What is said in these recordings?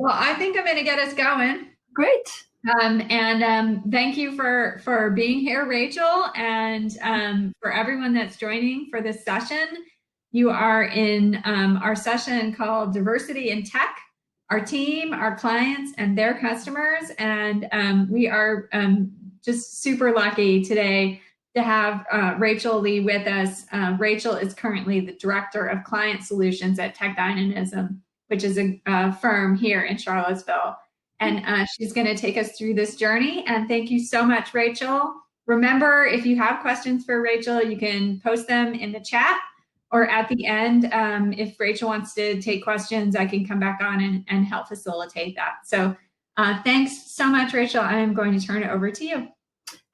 Well, I think I'm going to get us going. Great. Thank you for being here, Rachel, and for everyone that's joining for this session. You are in our session called Diversity in Tech, our team, our clients, and their customers. And we are just super lucky today to have Rachel Lee with us. Rachel is currently the Director of Client Solutions at Tech Dynamism, which is a firm here in Charlottesville. And she's going to take us through this journey. And thank you so much, Rachel. Remember, if you have questions for Rachel, you can post them in the chat, or at the end, if Rachel wants to take questions, I can come back on and help facilitate that. So thanks so much, Rachel. I am going to turn it over to you.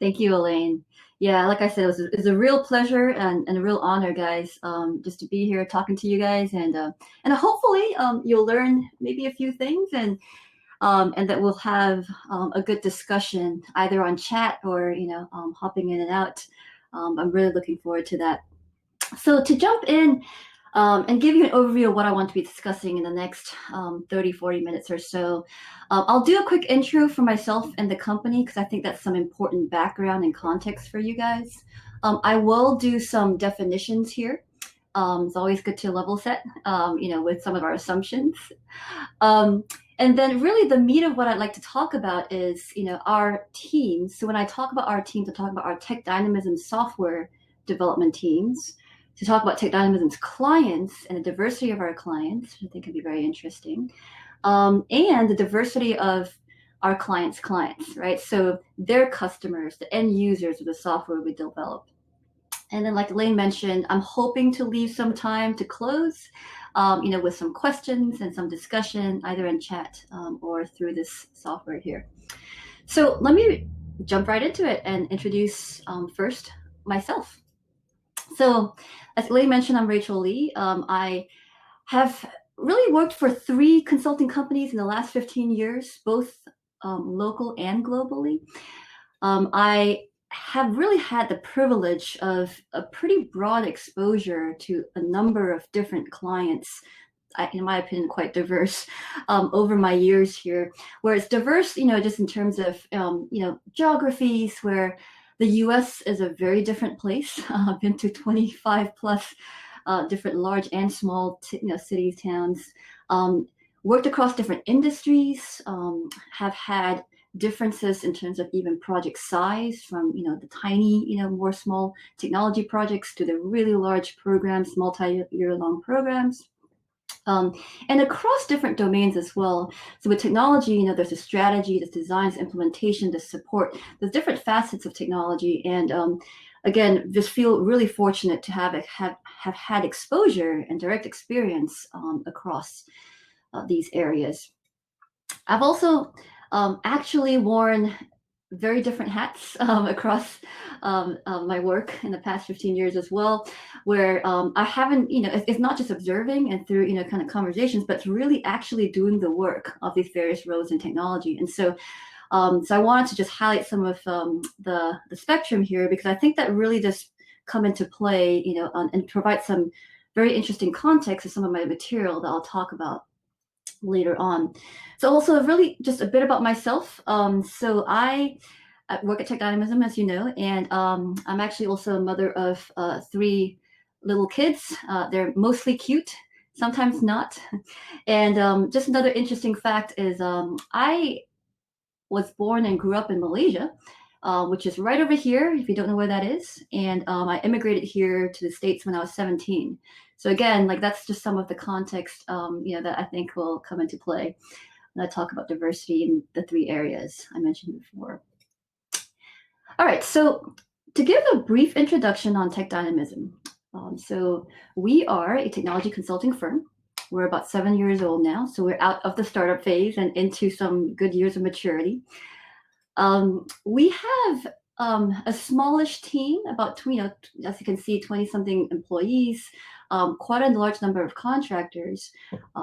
Thank you, Elaine. Yeah, like I said, it's a real pleasure and a real honor, guys, just to be here talking to you guys. And hopefully you'll learn maybe a few things and that we'll have a good discussion either on chat or, hopping in and out. I'm really looking forward to that. So to jump in and give you an overview of what I want to be discussing in the next 30, 40 minutes or so, I'll do a quick intro for myself and the company because I think that's some important background and context for you guys. I will do some definitions here. It's always good to level set, with some of our assumptions. And then really the meat of what I'd like to talk about is, our teams. So when I talk about our teams, I talk about our Tech Dynamism software development teams, to talk about Tech Dynamism's clients and the diversity of our clients, which I think can be very interesting, and the diversity of our clients' clients, right? So their customers, the end users of the software we develop. And then like Elaine mentioned, I'm hoping to leave some time to close, with some questions and some discussion, either in chat or through this software here. So let me jump right into it and introduce first myself. So as Elaine mentioned, I'm Rachel Lee. I have really worked for 3 consulting companies in the last 15 years, both local and globally. I have really had the privilege of a pretty broad exposure to a number of different clients, in my opinion, quite diverse, over my years here, where it's diverse, just in terms of, geographies, where the US is a very different place. I've been to 25 plus different large and small, cities, towns, worked across different industries, have had differences in terms of even project size, from the tiny, more small technology projects to the really large programs, multi-year long programs, and across different domains as well. So with technology, there's a strategy, there's designs, implementation, there's support, there's different facets of technology, and again, just feel really fortunate to have had exposure and direct experience across these areas. I've also actually worn very different hats across my work in the past 15 years as well, where I haven't, it's not just observing and through, kind of conversations, but it's really actually doing the work of these various roles in technology. And so I wanted to just highlight some of the spectrum here, because I think that really does come into play, and provide some very interesting context to some of my material that I'll talk about later on. So also really just a bit about myself. So I work at Tech Dynamism, as you know, and I'm actually also a mother of 3 little kids. They're mostly cute, sometimes not. And just another interesting fact is I was born and grew up in Malaysia, which is right over here, if you don't know where that is. And I immigrated here to the States when I was 17. So again, that's just some of the context, that I think will come into play when I talk about diversity in the 3 areas I mentioned before. All right, so to give a brief introduction on Tech Dynamism. So we are a technology consulting firm. We're about 7 years old now, so we're out of the startup phase and into some good years of maturity. We have a smallish team, about, as you can see, 20-something employees, quite a large number of contractors.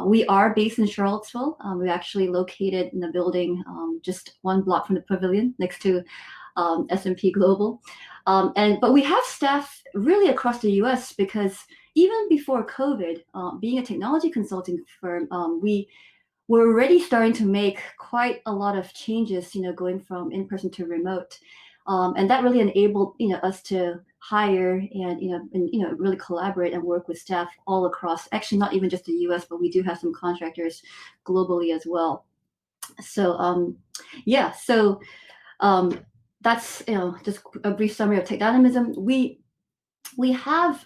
We are based in Charlottesville. We're actually located in a building just 1 block from the pavilion next to S&P Global. But we have staff really across the US, because even before COVID, being a technology consulting firm, we we're already starting to make quite a lot of changes, going from in-person to remote. And that really enabled, us to hire and really collaborate and work with staff all across, actually not even just the US, but we do have some contractors globally as well. So yeah, so that's just a brief summary of Tech Dynamism. We have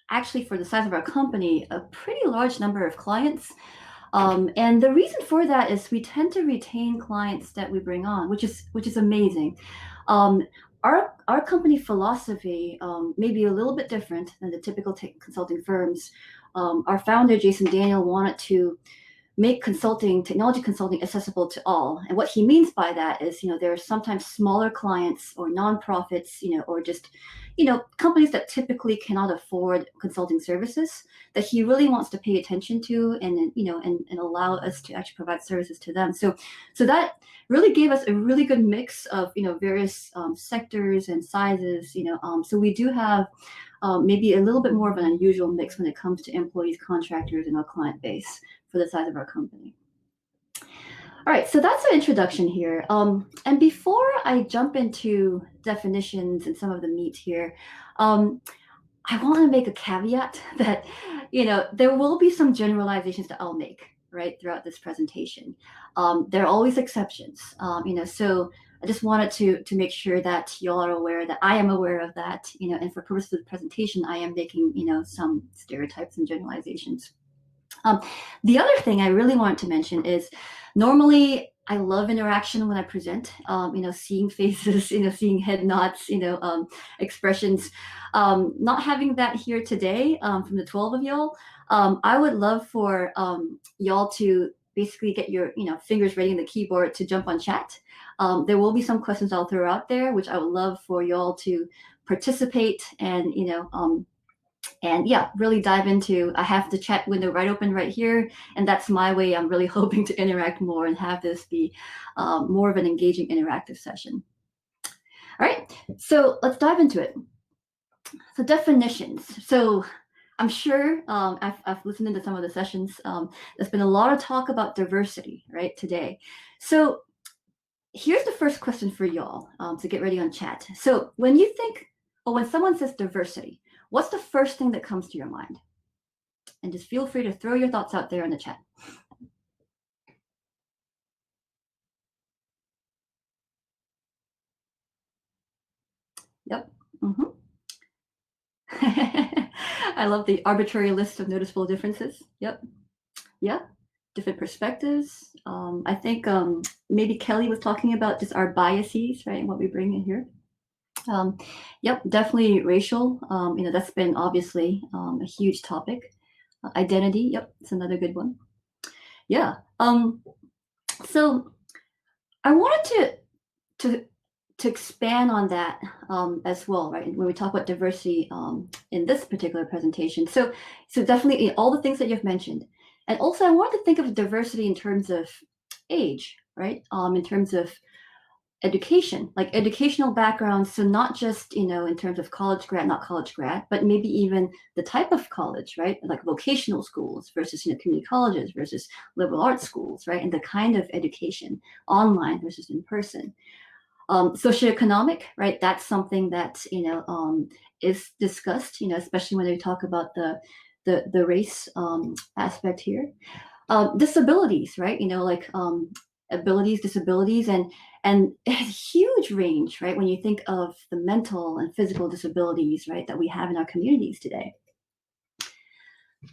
actually, for the size of our company, a pretty large number of clients. And the reason for that is we tend to retain clients that we bring on, which is amazing. Our company philosophy may be a little bit different than the typical consulting firms. Our founder, Jason Daniel, wanted to make technology consulting accessible to all. And what he means by that is, there are sometimes smaller clients or nonprofits, or just, companies that typically cannot afford consulting services that he really wants to pay attention to and allow us to actually provide services to them. So that really gave us a really good mix of, various sectors and sizes, so we do have maybe a little bit more of an unusual mix when it comes to employees, contractors, and our client base for the size of our company. All right, so that's an introduction here. And before I jump into definitions and some of the meat here, I want to make a caveat that, there will be some generalizations that I'll make, right, throughout this presentation. There are always exceptions, so I just wanted to make sure that y'all are aware that I am aware of that, and for purposes of the presentation, I am making, some stereotypes and generalizations. The other thing I really want to mention is normally I love interaction when I present, seeing faces, seeing head nods, expressions. Not having that here today from the 12 of y'all. I would love for y'all to basically get your fingers ready on the keyboard to jump on chat. There will be some questions I'll throw out there, which I would love for y'all to participate and yeah, really dive into. I have the chat window right open right here, and that's my way. I'm really hoping to interact more and have this be more of an engaging interactive session. All right, so let's dive into it. So definitions. So I'm sure I've listened into some of the sessions. There's been a lot of talk about diversity, right, today. So here's the first question for y'all to get ready on chat. So when you think, or when someone says diversity, what's the first thing that comes to your mind? And just feel free to throw your thoughts out there in the chat. Yep. I love the arbitrary list of noticeable differences. Yep. Yeah. Different perspectives. I think maybe Kelly was talking about just our biases, right, and what we bring in here. Yep, definitely racial. That's been obviously a huge topic. Identity, yep, it's another good one. Yeah. So I wanted to expand on that as well, right? When we talk about diversity in this particular presentation. So definitely all the things that you've mentioned. And also I want to think of diversity in terms of age, right? In terms of education, like educational backgrounds. So not just, in terms of college grad, not college grad, but maybe even the type of college, right? Like vocational schools versus, community colleges versus liberal arts schools, right? And the kind of education, online versus in person. Socioeconomic, right? That's something that, is discussed, especially when they talk about the race aspect here. Disabilities, right? Like abilities, disabilities, and a huge range, right? When you think of the mental and physical disabilities, right, that we have in our communities today.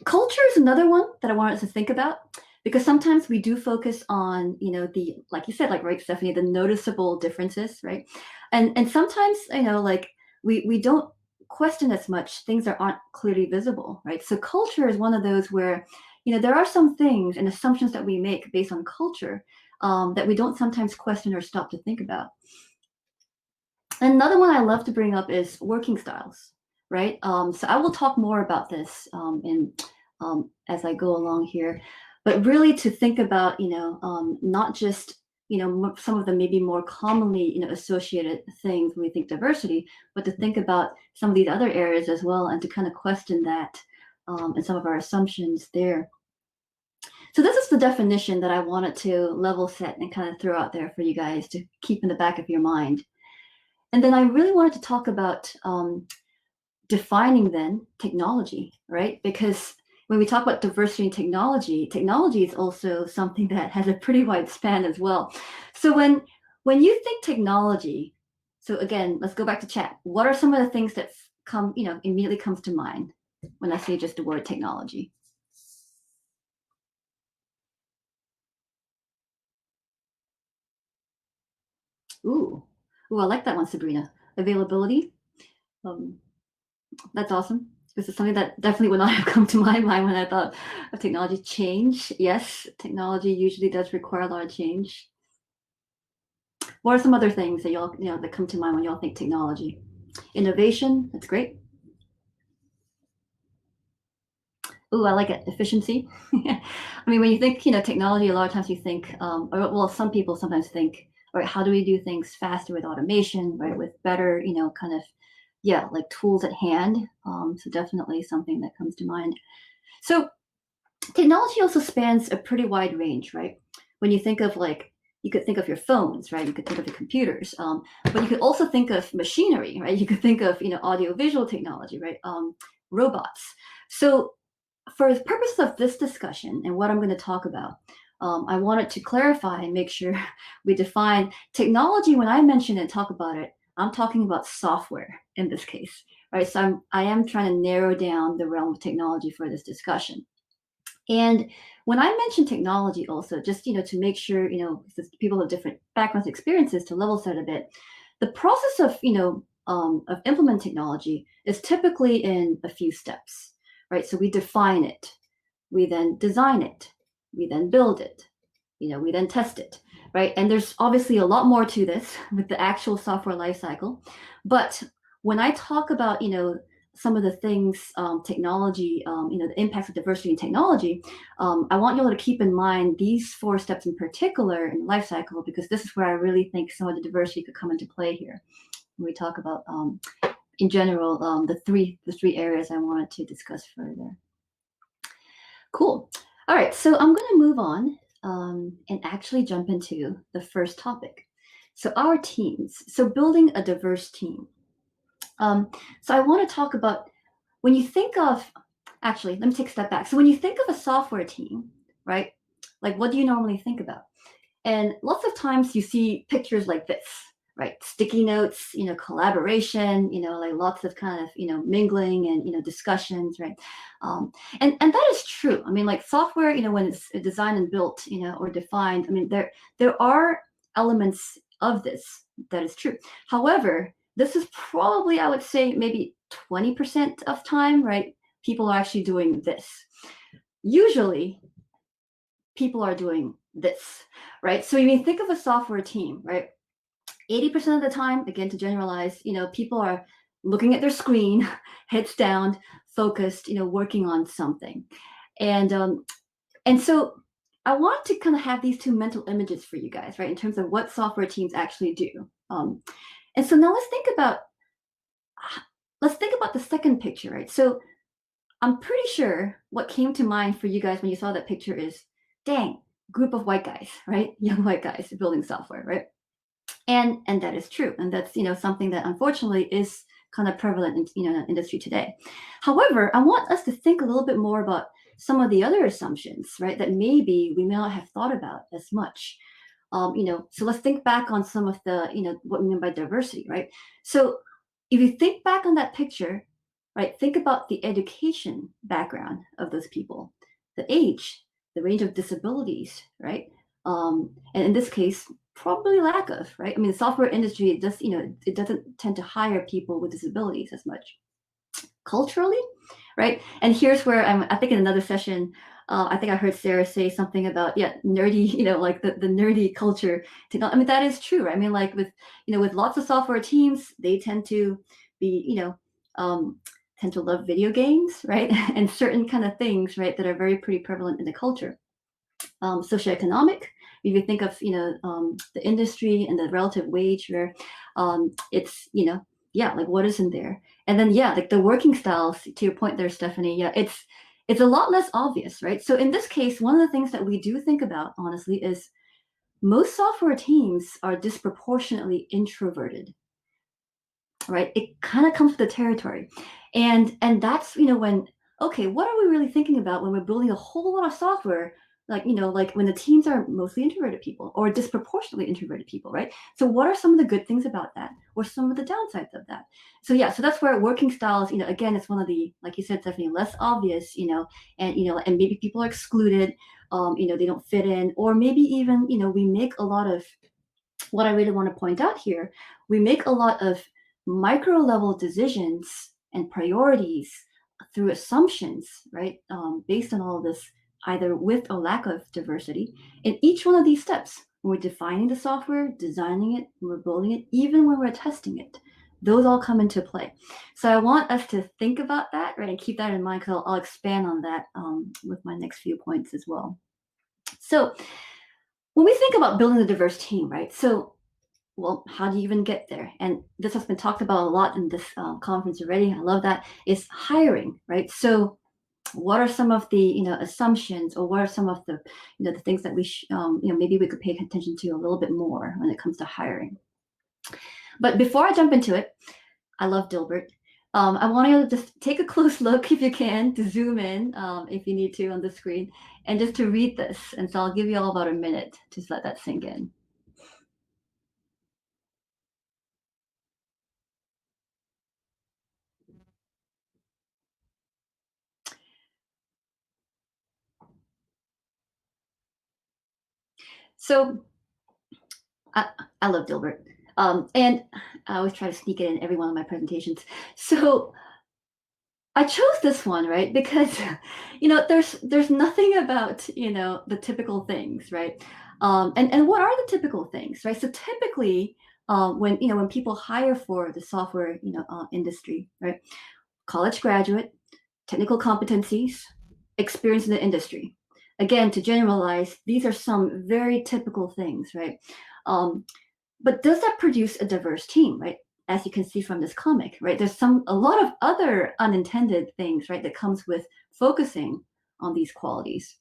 Culture is another one that I wanted to think about, because sometimes we do focus on, the, like you said, like, right, Stephanie, the noticeable differences, right? And sometimes, like we don't question as much things that aren't clearly visible, right? So culture is one of those where, there are some things and assumptions that we make based on culture that we don't sometimes question or stop to think about. Another one I love to bring up is working styles, right? So I will talk more about this as I go along here, but really to think about, not just, some of the maybe more commonly, associated things when we think diversity, but to think about some of these other areas as well, and to kind of question that and some of our assumptions there. So this is the definition that I wanted to level set and kind of throw out there for you guys to keep in the back of your mind. And then I really wanted to talk about defining then technology, right? Because when we talk about diversity in technology, technology is also something that has a pretty wide span as well. So when you think technology, so again, let's go back to chat. What are some of the things that come, immediately comes to mind when I say just the word technology? Ooh, I like that one, Sabrina. Availability. Um, that's awesome. This is something that definitely would not have come to my mind when I thought of technology. Change. Yes, technology usually does require a lot of change. What are some other things that y'all, that come to mind when y'all think technology? Innovation. That's great. Ooh, I like it. Efficiency. I mean, when you think, technology, a lot of times you think, or well, some people sometimes think, all right, how do we do things faster with automation, right? With better, kind of, yeah, like tools at hand. So definitely something that comes to mind. So technology also spans a pretty wide range, right? When you think of you could think of your phones, right? You could think of your computers, but you could also think of machinery, right? You could think of, audiovisual technology, right? Robots. So for the purpose of this discussion and what I'm going to talk about, I wanted to clarify and make sure we define technology. When I mention and talk about it, I'm talking about software in this case, right? So I am trying to narrow down the realm of technology for this discussion. And when I mention technology also, just, to make sure, people have different backgrounds, experiences to level set a bit, the process of implement technology is typically in a few steps, right? So we define it, we then design it, we then build it, we then test it, right? And there's obviously a lot more to this with the actual software lifecycle. But when I talk about, some of the things, technology, the impacts of diversity in technology, I want you all to keep in mind these 4 steps in particular in the life cycle, because this is where I really think some of the diversity could come into play here. When we talk about, in general, the three areas I wanted to discuss further. Cool. All right, so I'm going to move on and actually jump into the first topic. So our teams. So building a diverse team. So I want to talk about when you think of, actually, let me take a step back. So when you think of a software team, right, like what do you normally think about? And lots of times you see pictures like this, right? Sticky notes, collaboration, like lots of kind of, mingling and, discussions, right? And that is true. I mean, like software, when it's designed and built, or defined, I mean, there are elements of this that is true. However, this is probably, I would say, maybe 20% of time, right? People are actually doing this. Usually, people are doing this, right? So you think of a software team, right? 80% of the time, again, to generalize, people are looking at their screen, heads down, focused, working on something. And so I want to kind of have these 2 mental images for you guys, right? In terms of what software teams actually do. And so now let's think about the second picture, right? So I'm pretty sure what came to mind for you guys when you saw that picture is, dang, group of white guys, right? Young white guys building software, right? And that is true. And that's, something that unfortunately is kind of prevalent in, in the industry today. However, I want us to think a little bit more about some of the other assumptions, right? That maybe we may not have thought about as much. So let's think back on some of the, what we mean by diversity, right? So if you think back on that picture, right, think about the education background of those people, the age, the range of disabilities, right? And in this case, probably lack of, right? I mean, the software industry, it just, it doesn't tend to hire people with disabilities as much. Culturally, right? And here's where I think in another session, I think I heard Sarah say something about, nerdy, like the nerdy culture. I mean, that is true, right? I mean, like with lots of software teams, they tend to be, tend to love video games, right? And certain kind of things, right, that are very pretty prevalent in the culture. Socioeconomic, if you think of, the industry and the relative wage where it's, like what is in there. And then, like the working styles, to your point there, Stephanie, it's it's a lot less obvious, right? So in this case, one of the things that we do think about, honestly, is most software teams are disproportionately introverted, right? It kind of comes with the territory. And that's, when, okay, what are we really thinking about when we're building a whole lot of software? Like, like when the teams are mostly introverted people or disproportionately introverted people, right? So what are some of the good things about that or some of the downsides of that? So yeah, so that's where working styles, again, it's one of the, like you said, Stephanie, less obvious, and, and maybe people are excluded, they don't fit in, or maybe even, we make a lot of, what I really want to point out here, we make a lot of micro level decisions and priorities through assumptions, right? Based on all of this, either with or lack of diversity. In each one of these steps, when we're defining the software, designing it, when we're building it, even when we're testing it, those all come into play. So I want us to think about that, right? And keep that in mind, because I'll expand on that with my next few points as well. So when we think about building a diverse team, right? So, well, how do you even get there? And this has been talked about a lot in this conference already. I love that. Is hiring, right? So, what are some of the assumptions, or what are some of the the things that we maybe we could pay attention to a little bit more when it comes to hiring? But before I jump into it, I love Dilbert. I want you to just take a close look, if you can, to zoom in, if you need to, on the screen, and just to read this. And so I'll give you all about a minute to let that sink in. So I love Dilbert. And I always try to sneak it in every one of my presentations. So I chose this one, right? Because, there's nothing about, the typical things, right? And what are the typical things, right? So typically, when people hire for the software, industry, right? College graduate, technical competencies, experience in the industry. Again, to generalize, these are some very typical things, right? But does that produce a diverse team, right? As you can see from this comic, right? There's a lot of other unintended things, right, that comes with focusing on these qualities.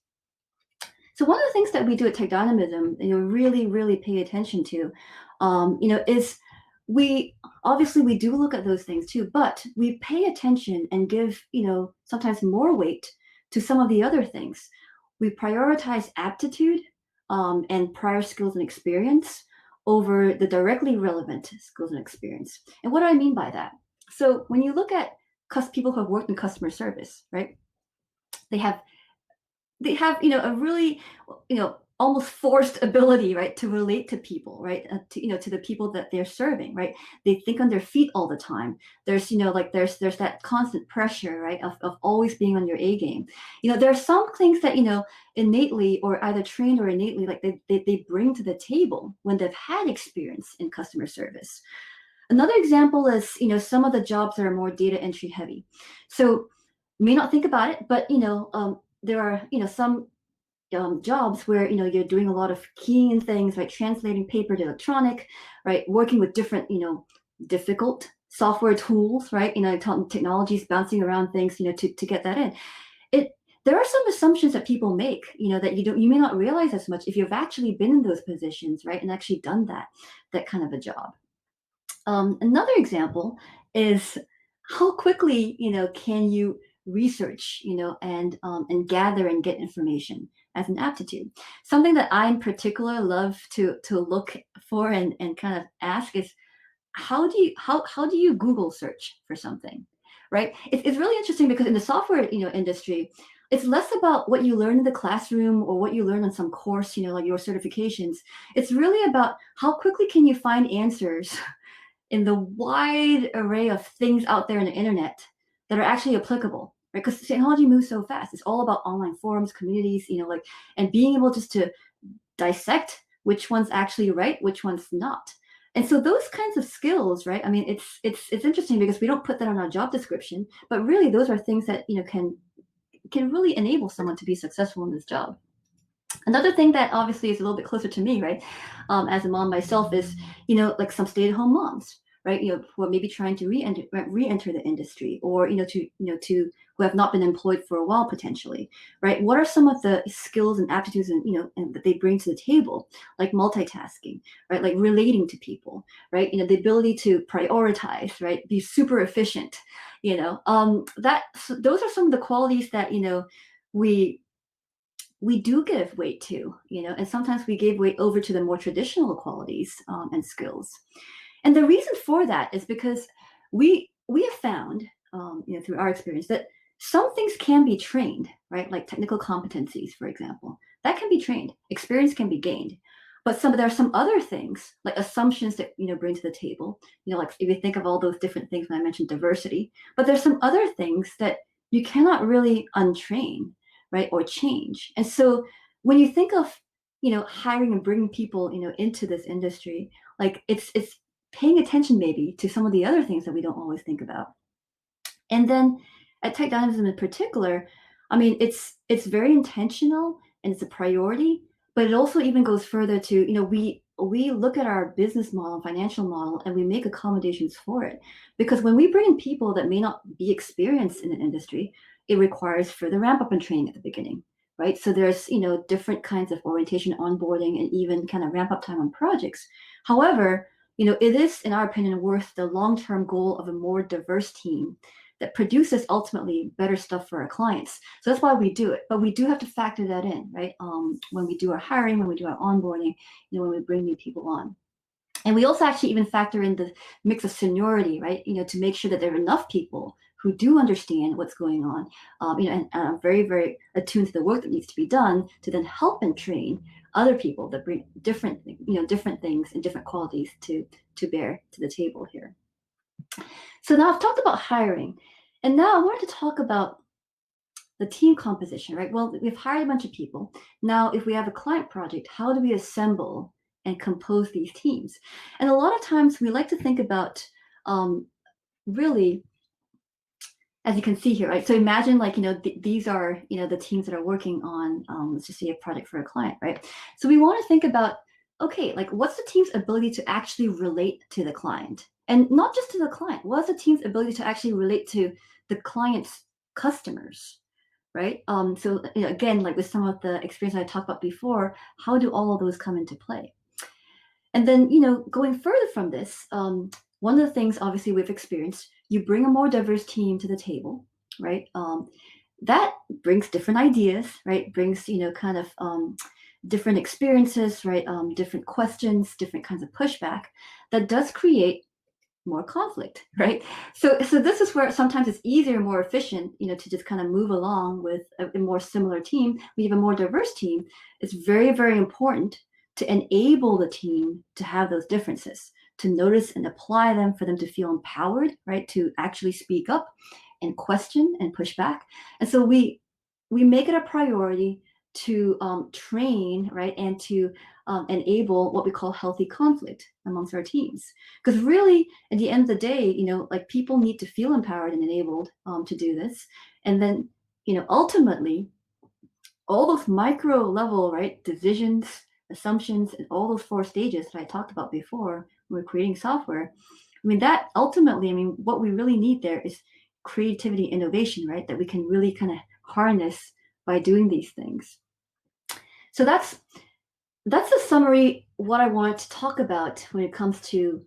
So one of the things that we do at Tech Dynamism, really, really pay attention to, is we do look at those things too, but we pay attention and give, sometimes more weight to some of the other things. We prioritize aptitude and prior skills and experience over the directly relevant skills and experience. And what do I mean by that? So when you look at people who have worked in customer service, right? They have a really almost forced ability, right, to relate to people, right, to the people that they're serving, right? They think on their feet all the time. There's there's that constant pressure, right, of always being on your A game. There are some things that innately, or either trained or innately, like they bring to the table when they've had experience in customer service. Another example is some of the jobs that are more data entry heavy. So you may not think about it, but there are some jobs where you're doing a lot of keying in things, right? Translating paper to electronic, right? Working with different difficult software tools, right? Technologies, bouncing around things, to get that in. There are some assumptions that people make, that you may not realize as much if you've actually been in those positions, right? And actually done that kind of a job. Another example is how quickly can you research and gather and get information as an aptitude. Something that I in particular love to look for and kind of ask is how do you Google search for something, right? It's really interesting because in the software industry, it's less about what you learn in the classroom or what you learn on some course, like your certifications. It's really about how quickly can you find answers in the wide array of things out there on the internet that are actually applicable, right? Because technology moves so fast. It's all about online forums, communities, and being able just to dissect which one's actually right, which one's not. And so those kinds of skills, right? I mean, it's interesting because we don't put that on our job description, but really those are things that can really enable someone to be successful in this job. Another thing that obviously is a little bit closer to me, right, as a mom myself, is like some stay-at-home moms, right, who are maybe trying to re-enter the industry, or to who have not been employed for a while potentially, right? What are some of the skills and aptitudes and that they bring to the table, like multitasking, right? Like relating to people, right? The ability to prioritize, right? Be super efficient, those are some of the qualities that we do give weight to, and sometimes we give weight over to the more traditional qualities and skills. And the reason for that is because we have found, through our experience, that some things can be trained, right? Like technical competencies, for example, that can be trained. Experience can be gained. But there are some other things, like assumptions that bring to the table. Like if you think of all those different things when I mentioned diversity, but there's some other things that you cannot really untrain, right, or change. And so when you think of hiring and bringing people into this industry, like it's paying attention maybe to some of the other things that we don't always think about. And then at Tech Dynamism in particular, I mean, it's very intentional and it's a priority, but it also even goes further to, we look at our business model, financial model, and we make accommodations for it. Because when we bring in people that may not be experienced in an industry, it requires further ramp up and training at the beginning, right? So there's, different kinds of orientation, onboarding, and even kind of ramp up time on projects. However, it is, in our opinion, worth the long-term goal of a more diverse team that produces ultimately better stuff for our clients. So that's why we do it. But we do have to factor that in, right? When we do our hiring, when we do our onboarding, when we bring new people on. And we also actually even factor in the mix of seniority, right? To make sure that there are enough people who do understand what's going on, and are very, very attuned to the work that needs to be done to then help and train other people that bring different things and different qualities to bear to the table here. So now I've talked about hiring, and now I wanted to talk about the team composition, right? Well, we've hired a bunch of people. Now, if we have a client project, how do we assemble and compose these teams? And a lot of times we like to think about really, as you can see here, right? So imagine like, these are, the teams that are working on, let's just say a project for a client, right? So we want to think about, okay, like what's the team's ability to actually relate to the client? And not just to the client, what's the team's ability to actually relate to the client's customers, right? So again, like with some of the experience I talked about before, how do all of those come into play? And then, going further from this, one of the things obviously we've experienced, you bring a more diverse team to the table, right? That brings different ideas, right? Brings, kind of different experiences, right? Different questions, different kinds of pushback that does create more conflict, right? So this is where sometimes it's easier, more efficient, to just kind of move along with a more similar team. We have a more diverse team. It's very, very important to enable the team to have those differences, to notice and apply them, for them to feel empowered, right? To actually speak up and question and push back. And so we make it a priority to train, right? And to enable what we call healthy conflict amongst our teams. Because really, at the end of the day, like people need to feel empowered and enabled to do this. And then, ultimately, all those micro level, right, decisions, assumptions, and all those 4 stages that I talked about before when we're creating software, I mean, that ultimately, what we really need there is creativity, innovation, right? That we can really kind of harness by doing these things. So that's a summary what I wanted to talk about when it comes to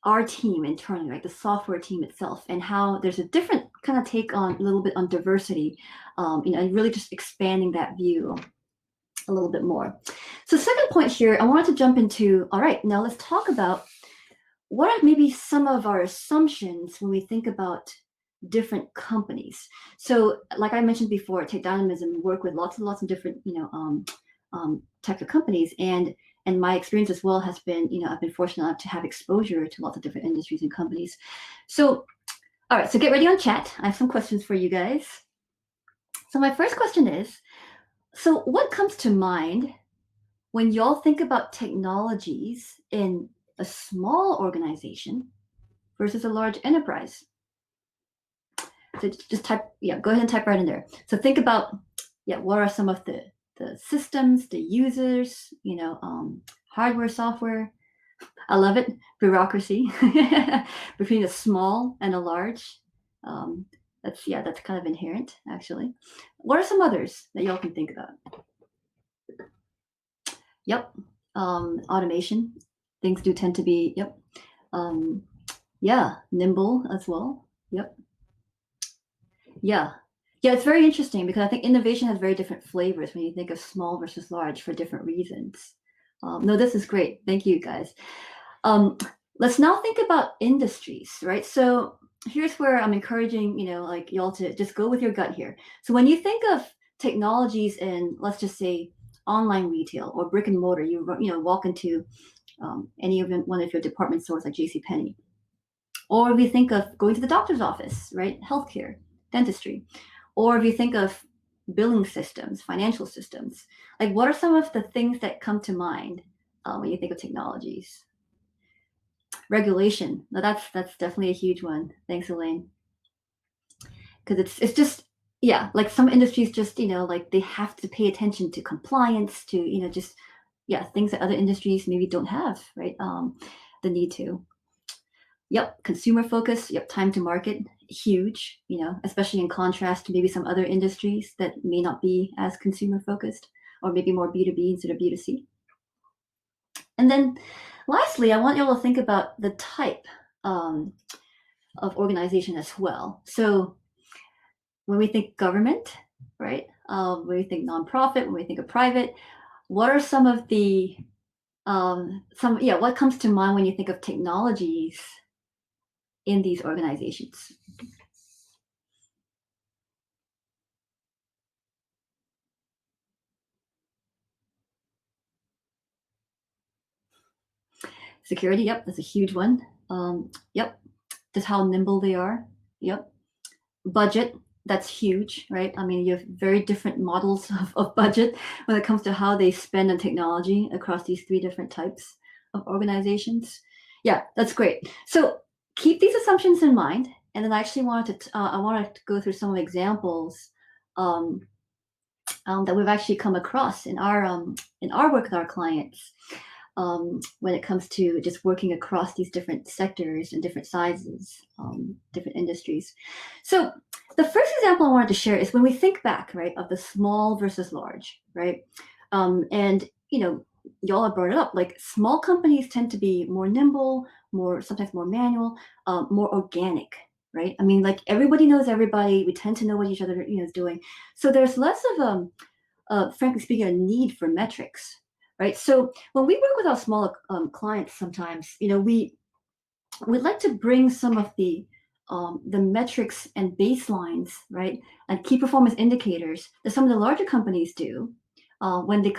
our team internally, right? The software team itself, and how there's a different kind of take on a little bit on diversity, and really just expanding that view a little bit more. So second point here, I wanted to jump into, all right, now let's talk about what are maybe some of our assumptions when we think about different companies. So like I mentioned before, at Tech Dynamism, we work with lots and lots of different, tech companies, and my experience as well has been, I've been fortunate enough to have exposure to lots of different industries and companies. So, all right, so get ready on chat. I have some questions for you guys. So my first question is, so what comes to mind when y'all think about technologies in a small organization versus a large enterprise? So just type, go ahead and type right in there. So think about, what are some of the systems, the users, hardware, software. I love it. Bureaucracy between a small and a large. That's kind of inherent, actually. What are some others that y'all can think about? Yep. Automation. Things do tend to be, yep. Yeah, nimble as well. Yep. Yeah. Yeah, it's very interesting because I think innovation has very different flavors when you think of small versus large for different reasons. No, this is great. Thank you, guys. Let's now think about industries, right? So here's where I'm encouraging, like y'all to just go with your gut here. So when you think of technologies in, let's just say, online retail or brick and mortar, you walk into any of one of your department stores like JCPenney, or if you think of going to the doctor's office, right? Healthcare, dentistry, or if you think of billing systems, financial systems, like what are some of the things that come to mind when you think of technologies? Regulation. Now that's definitely a huge one. Thanks, Elaine. Because it's just, yeah, like some industries just, like they have to pay attention to compliance, to, just, yeah, things that other industries maybe don't have, right? The need to. Yep, consumer focus. Yep, time to market, huge, especially in contrast to maybe some other industries that may not be as consumer focused or maybe more B2B instead of B2C. And then lastly, I want you all to think about the type of organization as well. So when we think government, right? When we think nonprofit, when we think of private, what are some of the what comes to mind when you think of technologies in these organizations? Security, yep, that's a huge one. Yep, just how nimble they are. Yep. Budget, that's huge, right? I mean, you have very different models of budget when it comes to how they spend on technology across these three different types of organizations. Yeah, that's great. So keep these assumptions in mind. And then I actually wanted to go through some examples that we've actually come across in our work with our clients when it comes to just working across these different sectors and different sizes, different industries. So the first example I wanted to share is when we think back, right, of the small versus large, right? And, y'all have brought it up, like small companies tend to be more nimble, sometimes more manual, more organic, right? I mean, like everybody knows everybody. We tend to know what each other, is doing. So there's less of, frankly speaking, a need for metrics, right? So when we work with our smaller clients, sometimes, we'd like to bring some of the metrics and baselines, right, and key performance indicators that some of the larger companies do when it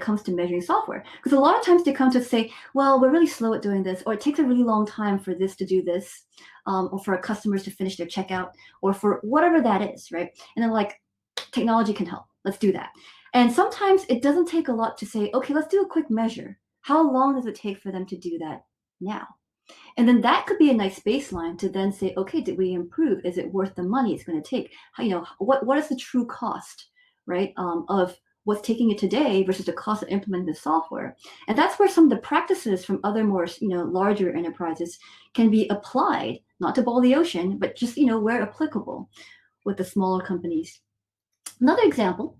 comes to measuring software. Because a lot of times they come to say, well, we're really slow at doing this, or it takes a really long time for this to do this, or for our customers to finish their checkout, or for whatever that is, right? And then like, technology can help. Let's do that. And sometimes it doesn't take a lot to say, okay, let's do a quick measure. How long does it take for them to do that now? And then that could be a nice baseline to then say, okay, did we improve? Is it worth the money it's going to take? What is the true cost, right, of what's taking it today versus the cost of implementing the software? And that's where some of the practices from other more, larger enterprises can be applied, not to boil the ocean, but just, where applicable with the smaller companies. Another example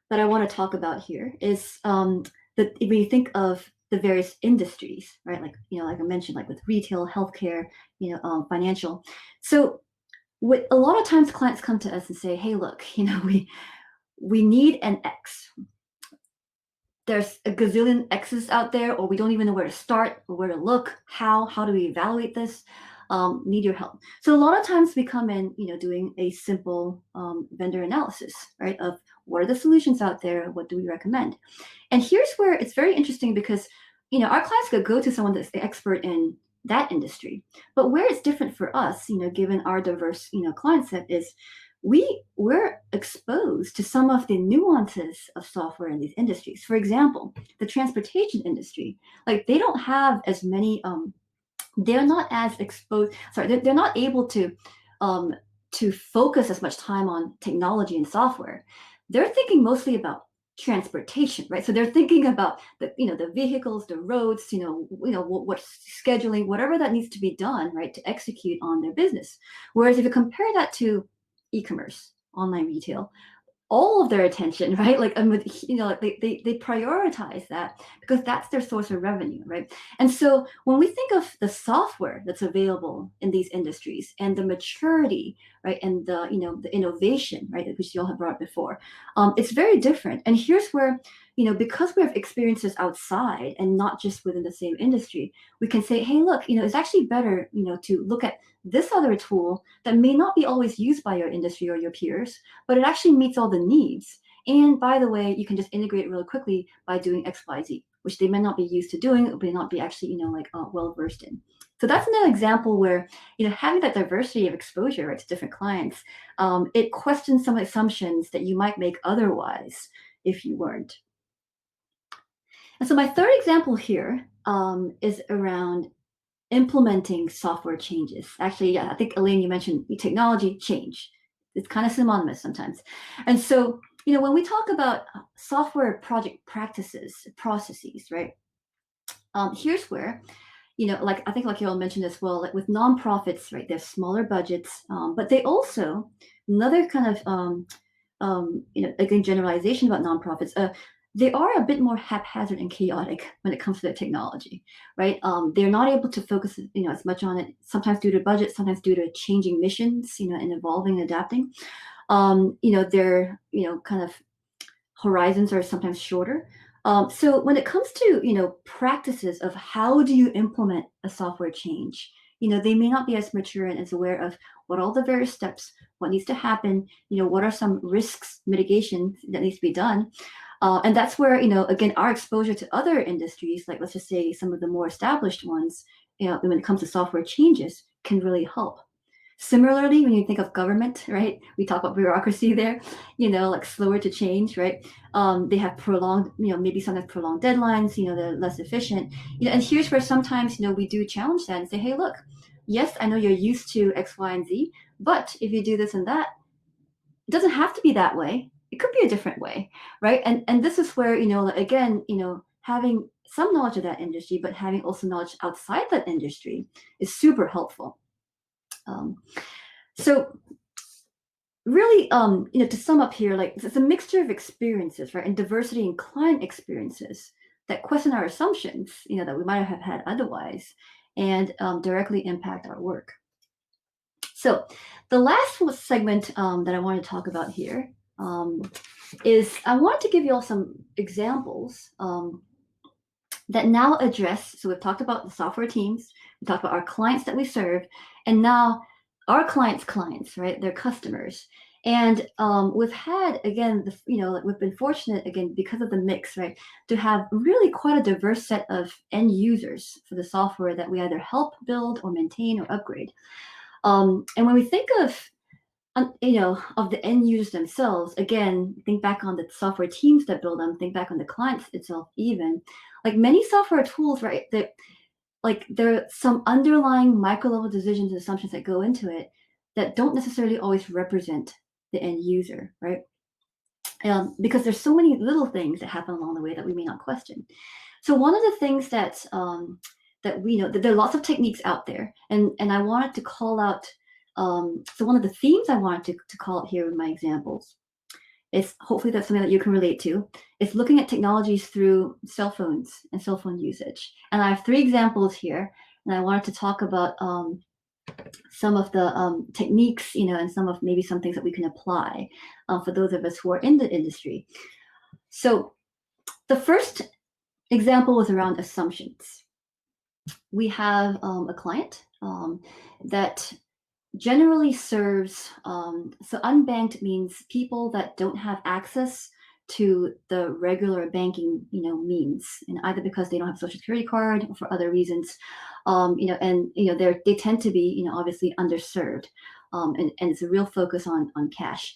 that I want to talk about here is that if you think of the various industries, right? Like, like I mentioned, like with retail, healthcare, financial. So with a lot of times clients come to us and say, hey, look, we need an X. There's a gazillion X's out there, or we don't even know where to start or where to look. How do we evaluate this? Need your help. So a lot of times we come in, doing a simple vendor analysis, right? Of what are the solutions out there? What do we recommend? And here's where it's very interesting because, our clients could go to someone that's the expert in that industry. But where it's different for us, given our diverse, client set is we're exposed to some of the nuances of software in these industries. For example, the transportation industry, like they don't have as many they're not as exposed. Sorry, they're not able to focus as much time on technology and software. They're thinking mostly about transportation, right? So they're thinking about the vehicles, the roads, what scheduling, whatever that needs to be done, right, to execute on their business. Whereas if you compare that to e-commerce, online retail, all of their attention, right? Like, they prioritize that because that's their source of revenue, right? And so when we think of the software that's available in these industries and the maturity, right, and the innovation, right, which you all have brought before, it's very different. And here's where, because we have experiences outside and not just within the same industry, we can say, hey, look, it's actually better, to look at this other tool that may not be always used by your industry or your peers, but it actually meets all the needs. And by the way, you can just integrate really quickly by doing X, Y, Z, which they may not be used to doing, or may not be actually, well versed in. So that's another example where, having that diversity of exposure, right, to different clients, it questions some assumptions that you might make otherwise if you weren't. And so my third example here is around implementing software changes. Actually, yeah, I think Elaine, you mentioned technology change. It's kind of synonymous sometimes. And so, when we talk about software project processes, right? Here's where, I think like you all mentioned as well, like with nonprofits, right? There's smaller budgets, but they also, another kind of, again, generalization about nonprofits, they are a bit more haphazard and chaotic when it comes to the technology, right? They're not able to focus, as much on it, sometimes due to budget, sometimes due to changing missions, and evolving and adapting. Their, kind of horizons are sometimes shorter. So when it comes to, practices of how do you implement a software change, they may not be as mature and as aware of what all the various steps, what needs to happen, what are some risks, mitigation that needs to be done. And that's where, again, our exposure to other industries, like let's just say some of the more established ones, when it comes to software changes, can really help. Similarly, when you think of government, right, we talk about bureaucracy there, like slower to change, right? They have prolonged, maybe sometimes prolonged deadlines, they're less efficient. And here's where sometimes, we do challenge that and say, hey, look, yes, I know you're used to X, Y, and Z, but if you do this and that, it doesn't have to be that way. It could be a different way, right? And this is where, again, having some knowledge of that industry, but having also knowledge outside that industry is super helpful. So really, to sum up here, like it's a mixture of experiences, right? And diversity in client experiences that question our assumptions, that we might have had otherwise and directly impact our work. So the last segment that I want to talk about here is I want to give you all some examples that now address, so we've talked about the software teams, we talked about our clients that we serve, and now our clients, right, their customers. And we've had, again, we've been fortunate, again, because of the mix, right, to have really quite a diverse set of end users for the software that we either help build or maintain or upgrade. And when we think of the end users themselves, again, think back on the software teams that build them, think back on the clients itself even, like many software tools, right, that like there are some underlying micro-level decisions and assumptions that go into it that don't necessarily always represent the end user, right? Because there's so many little things that happen along the way that we may not question. So one of the things that we know, that there are lots of techniques out there, and I wanted to call out, so one of the themes I wanted to call out here in my examples is, hopefully that's something that you can relate to, is looking at technologies through cell phones and cell phone usage. And I have 3 examples here, and I wanted to talk about some of the techniques, and maybe some things that we can apply for those of us who are in the industry. So the first example was around assumptions. We have a client that generally serves, so unbanked means people that don't have access to the regular banking, means, and either because they don't have a social security card or for other reasons, they tend to be, obviously underserved, and it's a real focus on cash.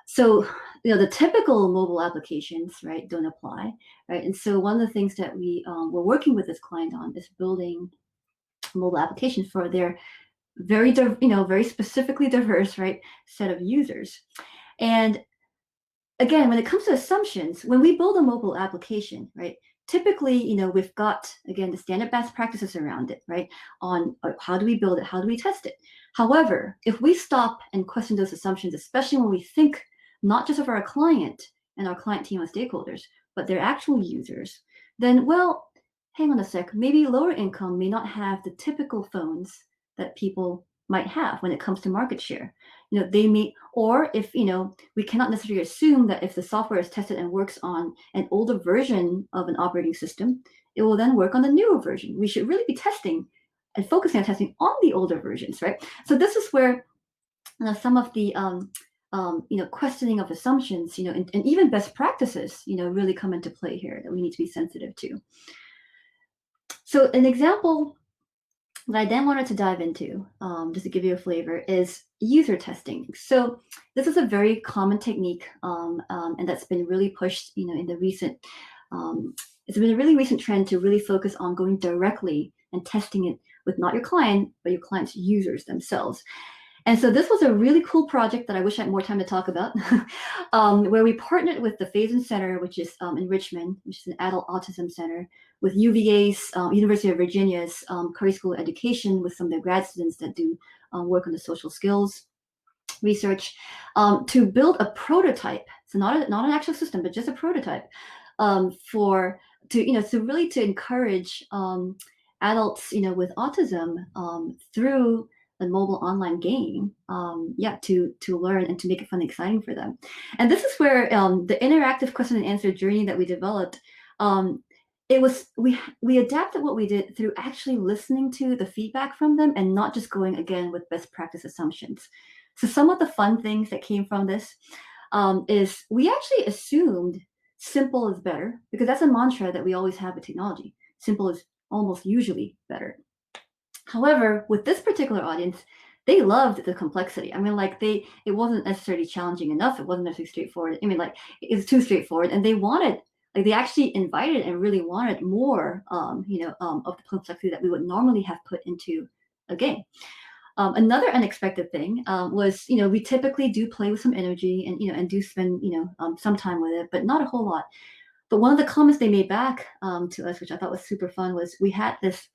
So, the typical mobile applications, right, don't apply, right? And so one of the things that we're working with this client on is building mobile applications for their very specifically diverse, right, set of users. And again, when it comes to assumptions, when we build a mobile application, right, typically, we've got, again, the standard best practices around it, right, on how do we build it, how do we test it. However, if we stop and question those assumptions, especially when we think not just of our client and our client team and stakeholders, but their actual users, then, well, hang on a sec, maybe lower income may not have the typical phones that people might have when it comes to market share. They may, or if, we cannot necessarily assume that if the software is tested and works on an older version of an operating system, it will then work on the newer version. We should really be testing and focusing on testing on the older versions, right? So this is where some of the questioning of assumptions, and even best practices, really come into play here that we need to be sensitive to. So an example that I then wanted to dive into, just to give you a flavor, is user testing. So this is a very common technique, and that's been really pushed, in the recent. It's been a really recent trend to really focus on going directly and testing it with not your client, but your client's users themselves. And so this was a really cool project that I wish I had more time to talk about, where we partnered with the Faison Center, which is in Richmond, which is an adult autism center, with UVA's, University of Virginia's Curry School of Education, with some of their grad students that do work on the social skills research, to build a prototype. So not an actual system, but just a prototype to encourage adults, with autism through a mobile online game, to learn and to make it fun and exciting for them. And this is where the interactive question and answer journey that we developed, we adapted what we did through actually listening to the feedback from them and not just going again with best practice assumptions. So some of the fun things that came from this is we actually assumed simple is better, because that's a mantra that we always have with technology. Simple is almost usually better. However, with this particular audience, they loved the complexity. I mean, it wasn't necessarily challenging enough. It wasn't necessarily straightforward. I mean, it's too straightforward, and they wanted, they actually invited and really wanted more, of the complexity that we would normally have put into a game. Another unexpected thing was, we typically do play with some energy and do spend, some time with it, but not a whole lot. But one of the comments they made back to us, which I thought was super fun, was we had this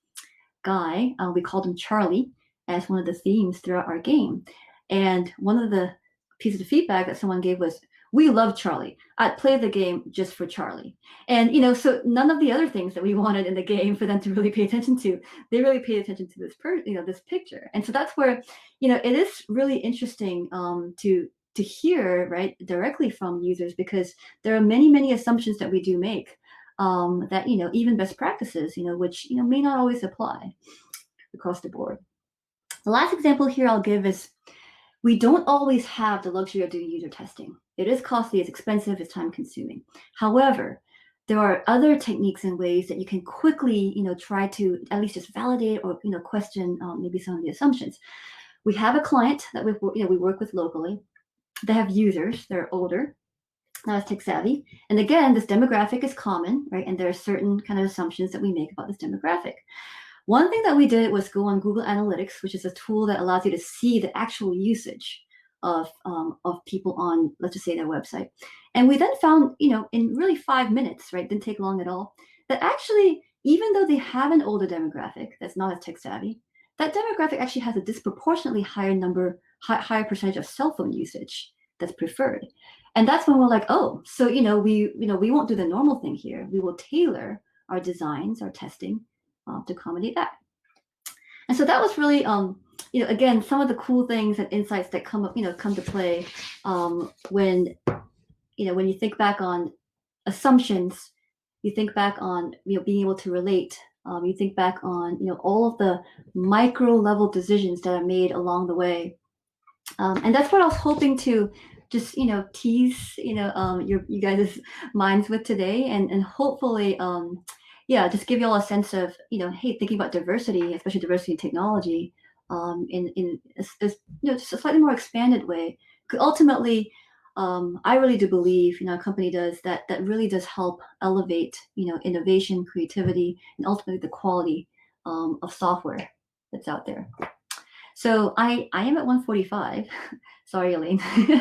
guy, we called him Charlie, as one of the themes throughout our game. And one of the pieces of feedback that someone gave was, we love Charlie. I'd play the game just for Charlie. And, so none of the other things that we wanted in the game for them to really pay attention to, they really paid attention to this picture. And so that's where, it is really interesting to hear, right, directly from users, because there are many, many assumptions that we do make that, even best practices, which, may not always apply across the board. The last example here I'll give is, we don't always have the luxury of doing user testing. It is costly, it's expensive, it's time consuming. However, there are other techniques and ways that you can quickly, try to at least just validate or, question maybe some of the assumptions. We have a client that we work with locally. They have users, they're older, not as tech savvy. And again, this demographic is common, right? And there are certain kind of assumptions that we make about this demographic. One thing that we did was go on Google Analytics, which is a tool that allows you to see the actual usage of people on, let's just say, their website. And we then found, in really 5 minutes, right, didn't take long at all, that actually, even though they have an older demographic that's not as tech savvy, that demographic actually has a disproportionately higher percentage of cell phone usage that's preferred. And that's when we're like, oh, so, we won't do the normal thing here. We will tailor our designs, our testing, to accommodate that. And so that was really, again, some of the cool things and insights that come to play when you think back on assumptions, you think back on, being able to relate, you think back on, all of the micro level decisions that are made along the way. And that's what I was hoping to just, tease, you guys' minds with today, and hopefully, just give you all a sense of, hey, thinking about diversity, especially diversity in technology, in just a slightly more expanded way. Because ultimately, I really do believe, a company does that really does help elevate, innovation, creativity, and ultimately the quality of software that's out there. So I am at 1:45. Sorry, Elaine.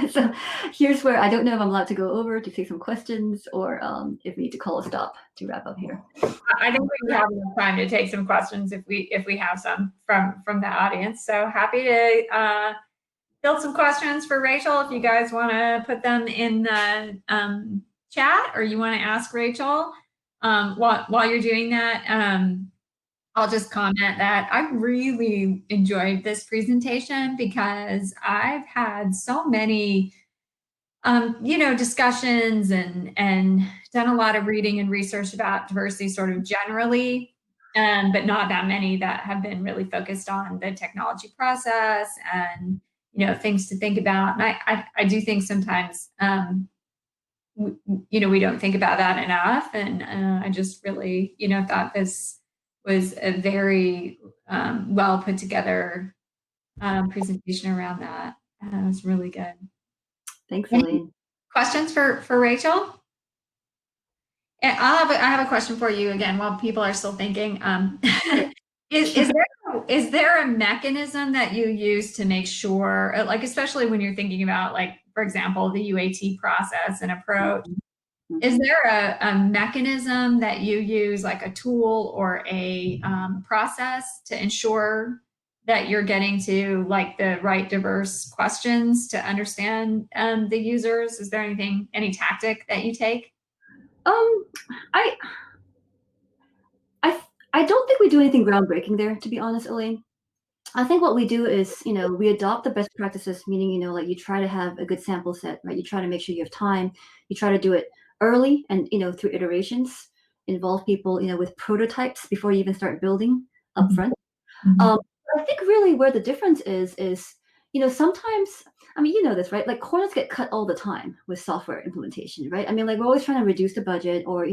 So here's where I don't know if I'm allowed to go over to take some questions or if we need to call a stop to wrap up here. I think we have enough time to take some questions if we have some from the audience. So happy to build some questions for Rachel if you guys want to put them in the chat or you want to ask Rachel. While you're doing that, I'll just comment that I really enjoyed this presentation because I've had so many discussions and done a lot of reading and research about diversity sort of generally, but not that many that have been really focused on the technology process and, things to think about. And I do think sometimes, we don't think about that enough. And I just really, thought this was a very well put together presentation around that. It was really good. Thanks, Elaine. Questions for Rachel? And I have a question for you again while people are still thinking. Is there a mechanism that you use to make sure, like especially when you're thinking about, like, for example, the UAT process and approach, is there a mechanism that you use, like a tool or a process to ensure that you're getting to like the right diverse questions to understand the users? Is there any tactic that you take? I don't think we do anything groundbreaking there, to be honest, Elaine. I think what we do is, we adopt the best practices, meaning, like you try to have a good sample set, right? You try to make sure you have time. You try to do it early and, through iterations, involve people, with prototypes before you even start building upfront. I think really where the difference is, sometimes, I mean, this, right? Like corners get cut all the time with software implementation, right? I mean, like we're always trying to reduce the budget or,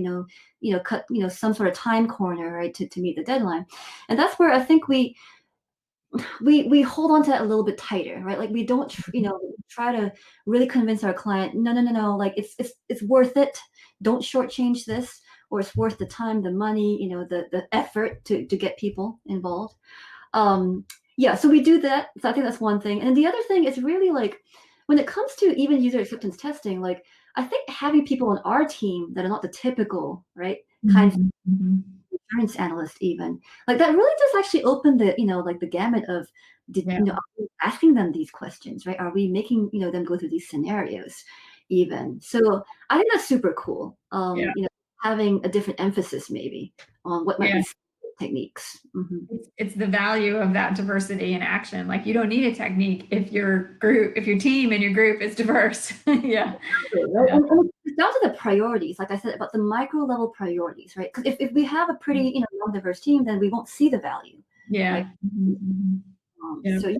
cut, some sort of time corner, right, to meet the deadline. And that's where I think we hold on to that a little bit tighter, right? Like we don't, try to really convince our client, no, like it's worth it. Don't shortchange this, or it's worth the time, the money, the effort to get people involved. Yeah, so we do that. So I think that's one thing. And the other thing is really like, when it comes to even user acceptance testing, like I think having people on our team that are not the typical, right, kinds of insurance analyst even, like that really does actually open the, like the gamut of, are we asking them these questions, right? Are we making, them go through these scenarios even? So I think that's super cool. Having a different emphasis maybe on what might be techniques. It's the value of that diversity in action. Like you don't need a technique if your team and your group is diverse. Yeah. And it's down to the priorities, like I said, about the micro level priorities, right? Because if we have a pretty, non-diverse team, then we won't see the value. Yeah. Right? So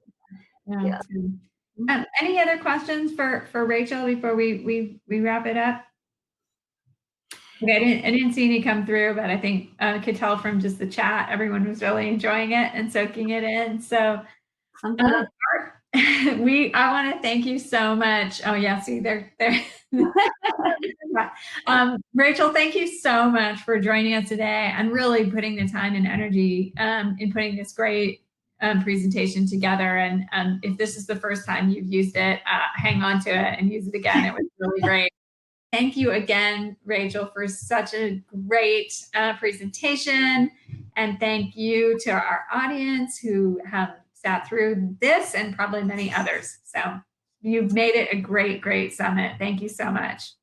any other questions for Rachel before we wrap it up? Okay, I didn't see any come through, but I think I could tell from just the chat, everyone was really enjoying it and soaking it in. So I want to thank you so much. Oh yeah, see there. Rachel, thank you so much for joining us today and really putting the time and energy in putting this great presentation together. And if this is the first time you've used it, hang on to it and use it again. It was really great. Thank you again, Rachel, for such a great presentation. And thank you to our audience who have sat through this and probably many others. So you've made it a great, great summit. Thank you so much.